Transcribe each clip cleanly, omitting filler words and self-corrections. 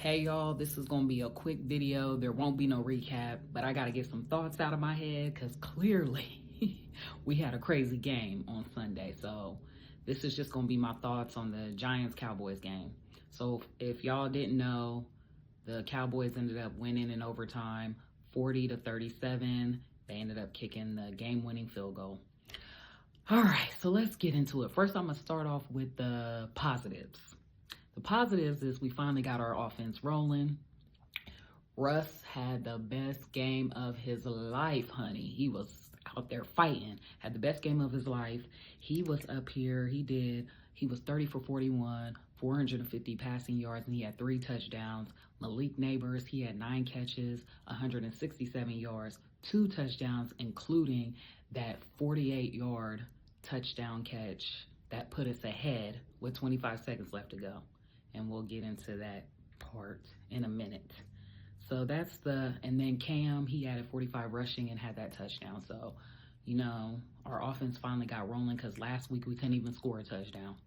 Hey y'all, this is gonna be a quick video. There won't be no recap, but I gotta get some thoughts out of my head because clearly we had a crazy game on Sunday. So this is just gonna be my thoughts on the Giants Cowboys game. So if y'all didn't know, the Cowboys ended up winning in overtime 40-37. They ended up kicking the game-winning field goal. All right, so let's get into it. First, I'm gonna start off with the positives. The positives is we finally got our offense rolling. Russ had the best game of his life, honey. He was out there fighting, had the best game of his life. He was up here. He was 30 for 41, 450 passing yards, and he had 3 touchdowns. Malik Neighbors, he had 9 catches, 167 yards, 2 touchdowns, including that 48-yard touchdown catch that put us ahead with 25 seconds left to go. And we'll get into that part in a minute. So that's and then Cam, he added 45 rushing and had that touchdown. So, our offense finally got rolling because last week we couldn't even score a touchdown.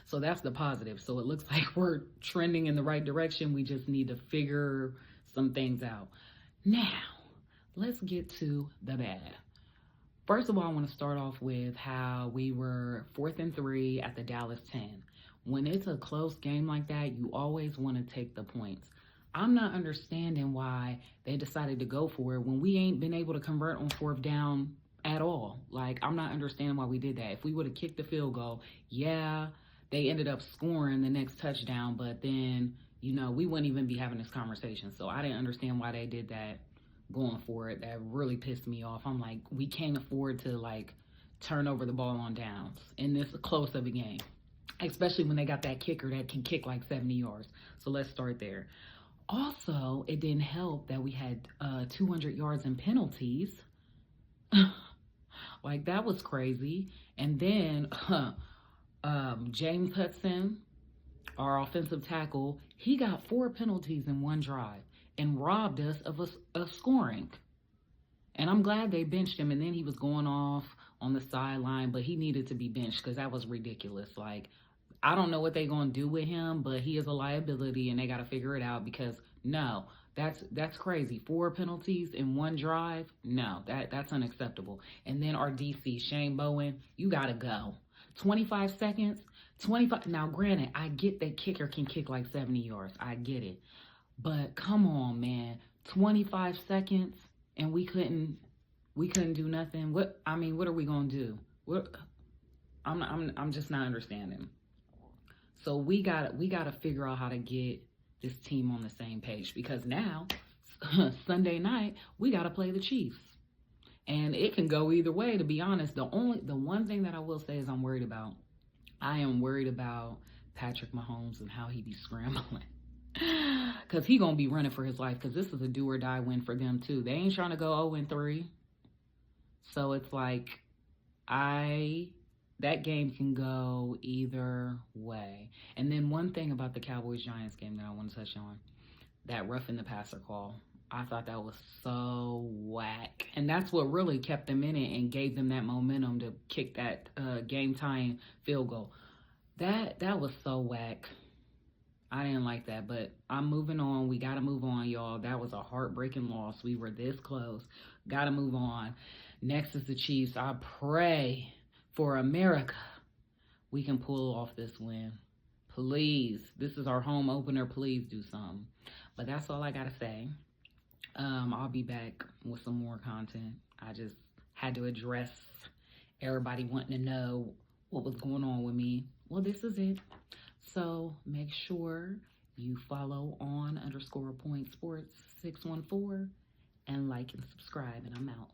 So that's the positive. So it looks like we're trending in the right direction. We just need to figure some things out. Now, let's get to the bad. First of all, I want to start off with how we were 4th and 3 at the Dallas 10. When it's a close game like that, you always want to take the points. I'm not understanding why they decided to go for it when we ain't been able to convert on 4th down at all. Like, I'm not understanding why we did that. If we would have kicked the field goal, yeah, they ended up scoring the next touchdown, but then, we wouldn't even be having this conversation. So I didn't understand why they did that, going for it. That really pissed me off. I'm like, we can't afford to, turn over the ball on downs in this close of a game, especially when they got that kicker that can kick like 70 yards. So let's start there. Also, it didn't help that we had 200 yards in penalties. That was crazy. And then James Hudson, our offensive tackle, he got 4 penalties in one drive and robbed us of scoring. And I'm glad they benched him. And then he was going off on the sideline, but he needed to be benched because that was ridiculous. I don't know what they're going to do with him, but he is a liability and they got to figure it out because no, that's crazy. 4 penalties in one drive. No, that's unacceptable. And then our DC, Shane Bowen, you got to go. 25 seconds, 25. Now, granted, I get that kicker can kick like 70 yards. I get it. But come on, man. 25 seconds and we couldn't do nothing. What are we going to do? I'm just not understanding. So we gotta figure out how to get this team on the same page because now Sunday night we gotta play the Chiefs, and it can go either way. To be honest, the one thing that I will say is I am worried about Patrick Mahomes and how he be scrambling because he gonna be running for his life because this is a do or die win for them too. They ain't trying to go 0-3, so it's that game can go either way. And then one thing about the Cowboys-Giants game that I want to touch on, that roughing the passer call. I thought that was so whack. And that's what really kept them in it and gave them that momentum to kick that game-tying field goal. That was so whack. I didn't like that, but I'm moving on. We got to move on, y'all. That was a heartbreaking loss. We were this close. Got to move on. Next is the Chiefs. I pray for America we can pull off this win. Please. This is our home opener. Please do something. But that's all I got to say. I'll be back with some more content. I just had to address everybody wanting to know what was going on with me. Well, this is it. So make sure you follow on _point sports 614 and like and subscribe, and I'm out.